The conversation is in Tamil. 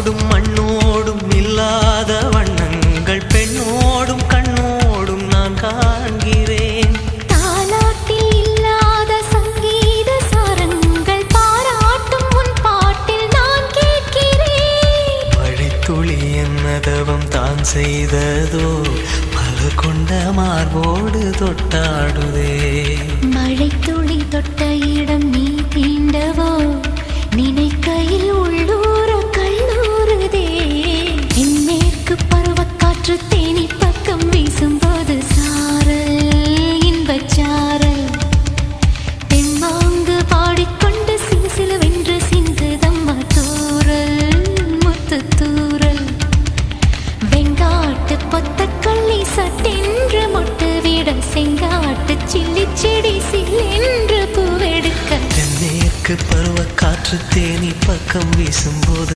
விண்ணோடும் மண்ணோடும் இல்லாத வண்ணங்கள் பெண்ணோடும் கண்ணோடும் நான் காண்கிறேன். தாலாட்டில் இல்லாத சங்கீத சாரங்கள் பாராட்டும் உன் பாட்டில் நான் கேட்கிறேன். மழைத்துளி என்னதவம் தான் செய்ததோ மலர் கொண்ட மார்போடு தொட்டாடுதே. மழைத்துளி தொட்ட இடம் நீ தீண்டவோ நினைக்கையில் உள்ளூர கல்லூருதே. மேற்கு பருவக்காற்று தேனி பக்கம் வீசும்போது சாரல் இன்பச்சாரல் தெம்மாங்கு பாடிக்கொண்டு சிலுசிலுவென்று சிந்துதம்மா தூரல் முத்து தூரல். வெங்காட்டு பொத்தக்கள்ளி சட்டென்று மொட்டு விட செங்காட்டு சில்லி செடி சில்லென்று பூவெடுக்க. தென்மேற்கு பருவக்காற்று தேனி பக்கம் வீசும்போது